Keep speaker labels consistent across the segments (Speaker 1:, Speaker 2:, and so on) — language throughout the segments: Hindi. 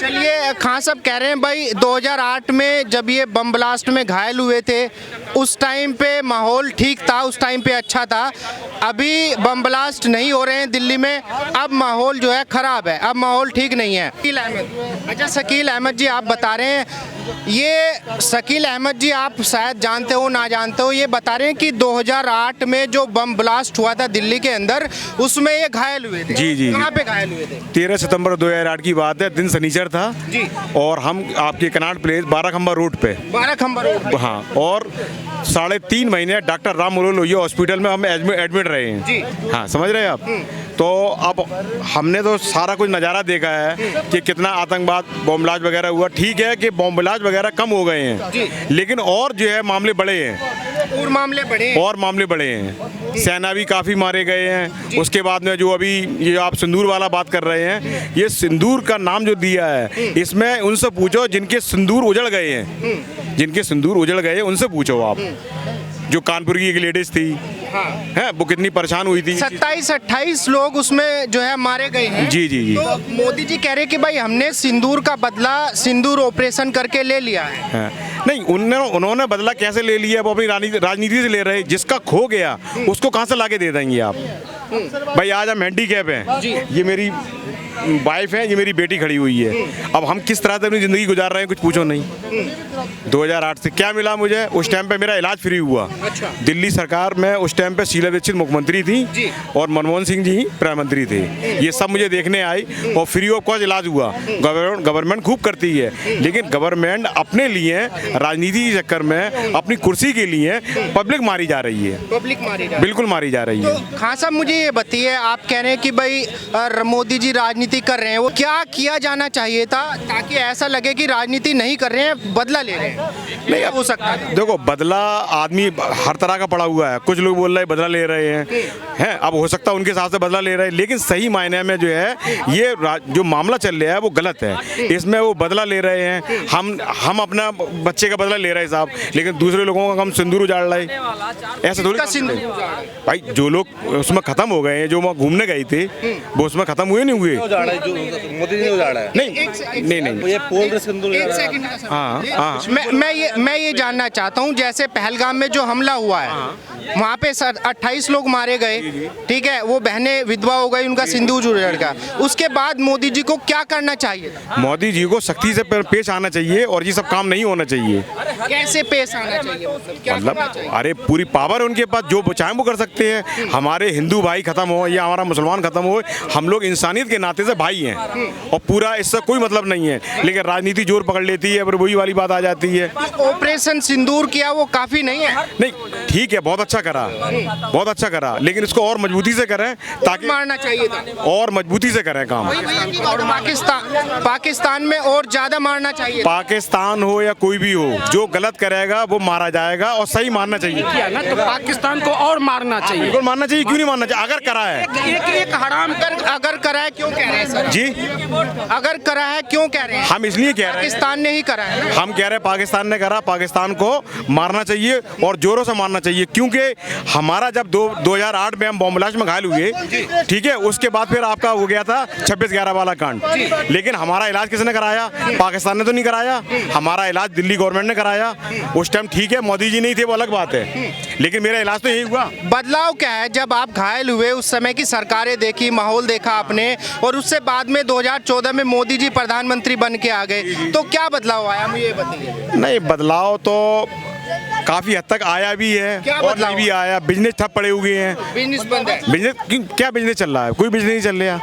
Speaker 1: चलिए, खान साहब कह रहे हैं भाई 2008 में जब ये बम ब्लास्ट में घायल हुए थे उस टाइम पे माहौल ठीक था, उस टाइम पे अच्छा था। अभी बम ब्लास्ट नहीं हो रहे हैं दिल्ली में, अब माहौल जो है ख़राब है, अब माहौल ठीक नहीं है। शकील अहमद, अच्छा शकील अहमद जी आप बता रहे हैं, ये शकील अहमद जी आप शायद जानते हो ना जानते हो, ये बता रहे हैं कि 2008 में जो बम ब्लास्ट हुआ था दिल्ली के अंदर उसमें ये घायल हुए थे।
Speaker 2: जी।
Speaker 1: कहाँ पे घायल हुए थे?
Speaker 2: 13 सितंबर 2008 की बात है, दिन शनिचर था
Speaker 1: जी।
Speaker 2: और हम आपके कनाट प्लेस 12 खंबा रोड पे,
Speaker 1: 12 खंबा रोड पे।
Speaker 2: हाँ, और 3.5 महीने डॉक्टर राम मनोहर लोहिया हॉस्पिटल में हम एडमिट रहे हैं
Speaker 1: जी।
Speaker 2: हाँ, समझ रहे हैं आप। तो अब हमने तो सारा कुछ नज़ारा देखा है कि कितना आतंकवाद बम ब्लास्ट वगैरह हुआ। ठीक है कि बम ब्लास्ट वगैरह कम हो गए हैं, लेकिन और जो है मामले बड़े हैं,
Speaker 1: और मामले बड़े
Speaker 2: हैं। सेना भी काफ़ी मारे गए हैं। उसके बाद में जो अभी ये आप सिंदूर वाला बात कर रहे हैं, ये सिंदूर का नाम जो दिया है, इसमें उनसे पूछो जिनके सिंदूर उजड़ गए हैं, जिनके सिंदूर उजड़ गए हैं उनसे पूछो आप। जो कानपुर की एक लेडीज थी, है, वो कितनी परेशान हुई थी।
Speaker 1: 27-28 लोग उसमें जो है मारे गए हैं।
Speaker 2: जी।
Speaker 1: तो मोदी जी कह रहे कि भाई हमने सिंदूर का बदला सिंदूर ऑपरेशन करके ले लिया है।
Speaker 2: हाँ। नहीं, उन्होंने बदला कैसे ले लिया, वो अपनी राजनीति से ले रहे। जिसका खो गया उसको कहाँ से लाके दे देंगे आप। भाई आज हम हैंडीकैप हैं, ये मेरी वाइफ है, ये मेरी बेटी खड़ी हुई है, अब हम किस तरह से अपनी ज़िंदगी गुजार रहे हैं कुछ पूछो नहीं। 2008 से क्या मिला मुझे, उस टाइम पे मेरा इलाज फ्री हुआ।
Speaker 1: अच्छा।
Speaker 2: दिल्ली सरकार में उस टाइम पे शीला दीक्षित मुख्यमंत्री थी और मनमोहन सिंह जी प्रधानमंत्री थे। ये सब मुझे देखने आई और फ्री ऑफ कॉस्ट इलाज हुआ। गवर्नमेंट खूब करती है, लेकिन गवर्नमेंट अपने लिए राजनीति के चक्कर में अपनी कुर्सी के लिए पब्लिक मारी जा रही है, बिल्कुल मारी जा रही है।
Speaker 1: तो खान साहब मुझे ये बताइए, आप कह रहे हैं कि भाई मोदी जी राजनीति कर रहे हैं, वो क्या किया जाना चाहिए था ताकि ऐसा लगे कि राजनीति नहीं कर रहे हैं, बदला ले रहे हैं? नहीं हो सकता था।
Speaker 2: देखो, बदला आदमी हर तरह का पड़ा हुआ है। कुछ लोग बोल रहे हैं बदला ले रहे हैं, अब हो सकता है उनके हिसाब से बदला ले रहे हैं, लेकिन सही मायने में जो है ये जो मामला चल रहा है वो गलत है। इसमें वो बदला ले रहे हैं, हम अपना बच्चे का बदला ले रहे हैं साहब, लेकिन दूसरे लोगों का हम सिंदूर उजाड़ रहे हैं। ऐसा थोड़ी भाई, जो लोग उसमें खत्म हो गए हैं, जो वहाँ घूमने गए थे वो उसमें खत्म हुए नहीं हुए।
Speaker 3: मोदी ने उजाड़ा है।
Speaker 2: नहीं,
Speaker 3: ये पोल सिंदूर।
Speaker 2: हाँ।
Speaker 1: मैं ये जानना चाहता हूँ, जैसे पहलगाम में जो हमला हुआ है वहाँ पे 28 लोग मारे गए, ठीक है, वो बहनें विधवा हो गई, उनका सिंदूर उजड़ गया। उसके बाद मोदी जी को क्या करना चाहिए?
Speaker 2: मोदी जी को सख्ती से पेश आना चाहिए और ये सब काम नहीं होना चाहिए।
Speaker 1: कैसे पेश आना चाहिए?
Speaker 2: मतलब अरे पूरी पावर है उनके पास, जो चाहे वो कर सकते हैं। हमारे हिंदू भाई खत्म हो या हमारा मुसलमान खत्म हो, हम लोग इंसानियत के नाते से भाई हैं और पूरा इससे कोई मतलब नहीं है, लेकिन राजनीति जोर पकड़ लेती है, पर वही वाली बात आ जाती है।
Speaker 1: ऑपरेशन सिंदूर किया वो काफी नहीं है?
Speaker 2: नहीं, ठीक है, बहुत अच्छा करा, लेकिन इसको और मजबूती से करें, ताकि
Speaker 1: मारना चाहिए था,
Speaker 2: और मजबूती से करें काम।
Speaker 1: और पाकिस्तान में और ज्यादा मारना चाहिए।
Speaker 2: पाकिस्तान हो या कोई भी हो, जो गलत करेगा वो मारा जाएगा और सही मारना चाहिए
Speaker 4: ना, तो पाकिस्तान को और मारना चाहिए।
Speaker 2: बिल्कुल मारना चाहिए, क्यों नहीं मारना चाहिए? अगर करा है
Speaker 1: एक हराम कर, अगर करा है क्यों कह रहे हैं सर
Speaker 2: जी?
Speaker 1: अगर करा है क्यों कह रहे हैं?
Speaker 2: हम इसलिए कह रहे हैं,
Speaker 1: पाकिस्तान ने ही करा है।
Speaker 2: हम कह रहे हैं पाकिस्तान ने करा, पाकिस्तान को मारना चाहिए और जोरों से मारना चाहिए, क्योंकि हमारा जब 2008 में हम बम ब्लास्ट में घायल हुए, ठीक है, उसके बाद फिर आपका हो गया था 26/11 वाला कांड, लेकिन हमारा इलाज किसने कराया? पाकिस्तान ने तो नहीं कराया, हमारा इलाज दिल्ली गवर्नमेंट ने कराया। उस टाइम ठीक है मोदी जी नहीं थे, वो अलग बात है, लेकिन मेरा इलाज तो यही हुआ।
Speaker 1: बदलाव क्या है? जब आप घायल हुए उस समय की सरकारें देखी, माहौल देखा आपने, और उससे बाद में 2014 में मोदी जी प्रधानमंत्री बन के आ गए, तो क्या बदलाव आया मुझे ये बताइए।
Speaker 2: नहीं, बदलाव तो काफी हद तक आया भी है और नहीं भी आया। बिजनेस ठप पड़े हुए हैं,
Speaker 1: बिजनेस बंद है।
Speaker 2: बिजनेस क्या बिजनेस चल रहा है? कोई बिजनेस नहीं चल रहा,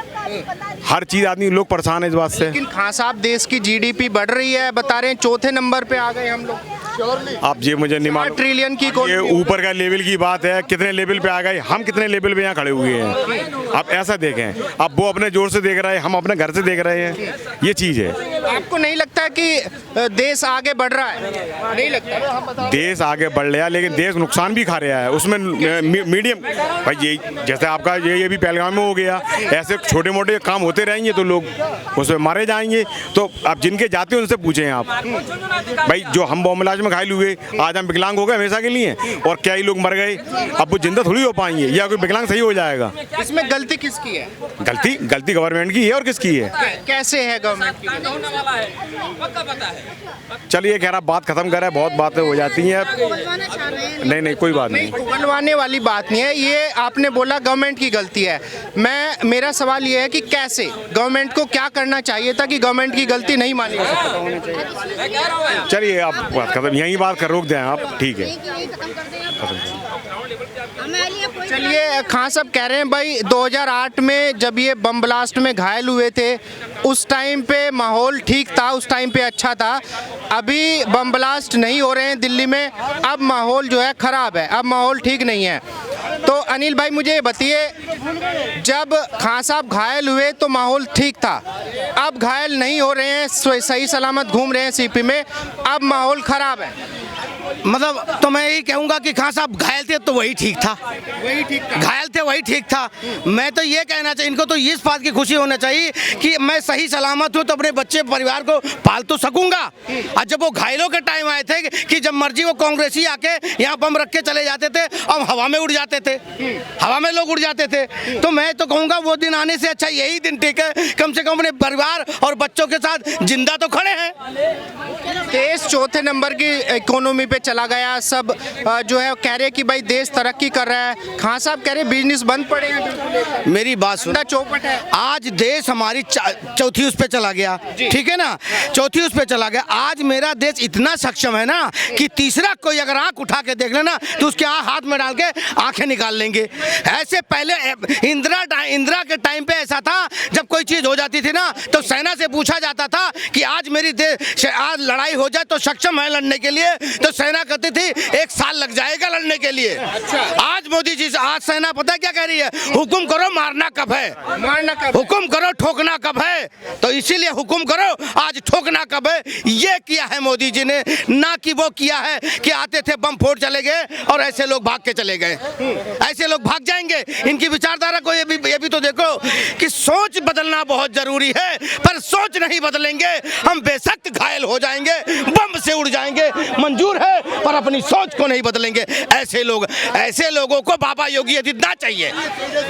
Speaker 2: हर चीज आदमी लोग परेशान है इस बात से।
Speaker 1: लेकिन खान साहब देश की जीडीपी बढ़ रही है, बता रहे हैं 4थे नंबर पे आ गए हम लोग।
Speaker 2: अब ये मुझे नहीं मालूम,
Speaker 1: 4 ट्रिलियन की
Speaker 2: ये ऊपर का लेवल की बात है, कितने लेवल पे आ गए, हम कितने लेवल पे यहाँ खड़े हुए हैं। अब ऐसा देखें, अब वो अपने जोर से देख रहे हैं, हम अपने घर से देख रहे हैं, ये चीज है।
Speaker 1: आपको नहीं लगता कि देश आगे बढ़ रहा है? नहीं लगता
Speaker 2: देश आगे बढ़ रहा है, लेकिन देश नुकसान भी खा रहा है उसमें। मीडियम भाई, ये जैसे आपका ये भी पहलगाम में हो गया, ऐसे छोटे मोटे काम होते रहेंगे तो लोग उसमें मारे जाएंगे। तो अब जिनके जाते हैं उनसे पूछें आप, भाई जो हम बम ब्लास्ट में घायल हुए, आज हम विकलांग हो गए हमेशा के लिए, और क्या ही लोग मर गए, अब वो जिंदा थोड़ी हो पाएंगे, या कोई विकलांग सही हो जाएगा?
Speaker 1: इसमें गलती किसकी है?
Speaker 2: गलती गवर्नमेंट की है और किसकी है?
Speaker 1: कैसे है गवर्नमेंट की?
Speaker 2: चलिए खैर आप बात खत्म करें, बहुत बातें हो जाती हैं। नहीं नहीं कोई बात नहीं।
Speaker 1: उगलवाने वाली बात नहीं है, ये आपने बोला गवर्नमेंट की गलती है। मेरा सवाल ये है कि कैसे गवर्नमेंट को क्या करना चाहिए था कि गवर्नमेंट की गलती नहीं मानी जा सकती।
Speaker 2: चलिए आप बात खत्म, यहीं बात कर रोक दें आप, ठीक है।
Speaker 1: चलिए खान साहब कह रहे हैं भाई 2008 में जब ये बम ब्लास्ट में घायल हुए थे उस टाइम पे माहौल ठीक था, उस टाइम पे अच्छा था। अभी बम ब्लास्ट नहीं हो रहे हैं दिल्ली में, अब माहौल जो है ख़राब है, अब माहौल ठीक नहीं है। तो अनिल भाई मुझे ये बताइए, जब खान साहब घायल हुए तो माहौल ठीक था, अब घायल नहीं हो रहे हैं, सही सलामत घूम रहे हैं सीपी में, अब माहौल ख़राब है।
Speaker 5: मतलब तो मैं यही कहूँगा कि खान साहब घायल थे तो वही ठीक था,
Speaker 1: वही ठीक था।
Speaker 5: घायल थे वही ठीक था। मैं तो ये कहना चाहिए, इनको तो इस बात की खुशी होना चाहिए कि मैं सही सलामत हूँ तो अपने बच्चे परिवार को पाल तो सकूंगा। और जब वो घायलों के टाइम आए थे कि जब मर्जी वो कांग्रेसी आके यहाँ बम रख के चले जाते थे और हवा में उड़ जाते थे, हवा में लोग उड़ जाते थे। तो मैं तो कहूँगा वो दिन आने से अच्छा यही दिन ठीक है, कम से कम अपने परिवार और बच्चों के साथ जिंदा तो खड़े हैं।
Speaker 1: देश चौथे नंबर की इकोनॉमी पे चला गया, सब जो है कह रहे कि भाई देश तरक्की कर रहा है। खान साहब कह रहे बिजनेस बंद पड़े हैं।
Speaker 5: मेरी बात सुनो,
Speaker 1: चौपट है।
Speaker 5: आज देश हमारी चौथी उस पे चला गया, ठीक है ना, चौथी उस पे चला गया। आज मेरा देश इतना सक्षम है ना कि तीसरा कोई अगर आंख उठा के देख लेना तो उसके हाथ में डाल के आंखें निकाल लेंगे। ऐसे पहले इंदिरा के टाइम पे ऐसा था, जब कोई चीज हो जाती थी ना तो सेना से पूछा जाता था कि आज मेरी देश आज लड़ाई हो जाए तो सक्षम है लड़ने के लिए, तो सेना कहती थी 1 साल लग जाएगा लड़ने के लिए। आज मोदी जी, आज सेना पता क्या कह रही है, हुकुम करो मारना कब है,
Speaker 1: मारना कब,
Speaker 5: हुकुम करो ठोकना कब है। तो इसीलिए हुकुम करो आज ठोकना कब है, ये किया है मोदी जी ने, ना कि वो किया है कि आते थे बम फोड़ चले गए और ऐसे लोग भाग के चले गए। ऐसे लोग भाग जाएंगे। इनकी विचारधारा को ये भी तो देखो कि सोच बदलना बहुत जरूरी है, पर सोच नहीं बदलेंगे हम बेशक घायल हो जाएंगे, बम से उड़ जाएंगे, मंजूर है, पर अपनी सोच को नहीं बदलेंगे। ऐसे लोगों को बाबा योगी आदित्यनाथ चाहिए,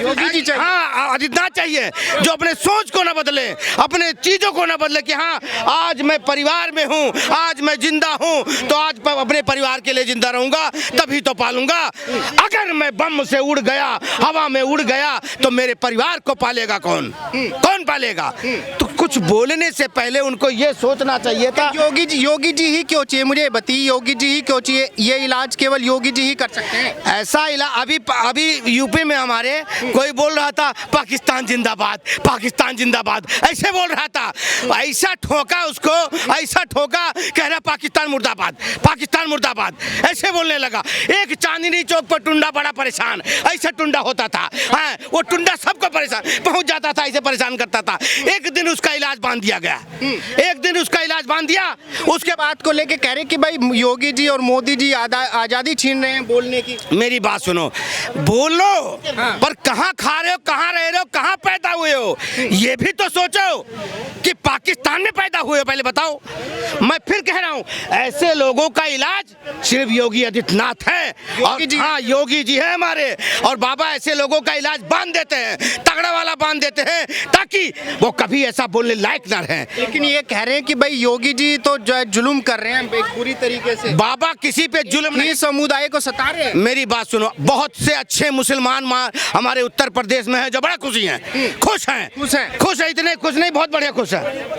Speaker 1: योगी जी चाहिए।
Speaker 5: हाँ आदित्यनाथ चाहिए, जो अपने सोच को ना बदले, अपने चीजों को ना बदले कि हाँ आज मैं परिवार में हूँ, आज मैं जिंदा हूँ तो आज अपने परिवार के लिए जिंदा रहूंगा, तभी तो पालूंगा। अगर मैं बम से उड़ गया, हवा में उड़ गया तो मेरे परिवार को पालेगा कौन, कौन पालेगा। तो कुछ बोलने से पहले उनको ये सोचना चाहिए था।
Speaker 1: योगी जी ही क्यों चाहिए, मुझे बताइए, योगी जी ही क्यों चाहिए? ये इलाज केवल योगी जी ही कर सकते हैं।
Speaker 5: ऐसा इलाज अभी यूपी में हमारे कोई बोल रहा था पाकिस्तान जिंदाबाद, पाकिस्तान जिंदाबाद, ऐसे बोल रहा था। ऐसा ठोका उसको, ऐसा ठोका, कह रहा पाकिस्तान मुर्दाबाद, पाकिस्तान मुर्दाबाद, ऐसे बोलने लगा। एक चांदनी चौक पर टुंडा बड़ा परेशान, ऐसा टुंडा होता था, हाँ वो टुंडा सबको परेशान पहुंच जाता था, ऐसे परेशान करता था। एक दिन उसका इलाज बांध दिया गया, एक दिन उसका इलाज बांध दिया।
Speaker 1: उसके बाद को लेके कह रहे कि भाई योगी जी और मोदी जी आजादी छीन रहे हैं बोलने की।
Speaker 5: मेरी बात सुनो, बोलो, पर कहाँ खा रहे हो, कहाँ रह रहे हो, कहाँ पैदा हुए हो, ये भी तो सोचो कि पाकिस्तान में पैदा हुए हो, पहले बताओ। मैं फिर कह रहा हूँ, ऐसे लोगों का इलाज सिर्फ योगी आदित्यनाथ है, और हाँ योगी जी है हमारे, और बाबा ऐसे लोगों का इलाज बांध देते हैं, तगड़ा वाला बांध देते हैं, ताकि वो कभी ऐसा बोलने लायक ना रहे।
Speaker 1: लेकिन ये कह रहे हैं कि भाई योगी जी तो जुल्म कर रहे हैं पूरी तरीके से।
Speaker 5: बाबा किसी पे जुल्म नहीं,
Speaker 1: समुदाय को सता रहे हैं।
Speaker 5: मेरी बात सुनो, बहुत से अच्छे मुसलमान हमारे उत्तर प्रदेश में हैं जो बड़ा खुश हैं, खुश हैं, इतने खुश नहीं, बहुत बढ़िया खुश हैं।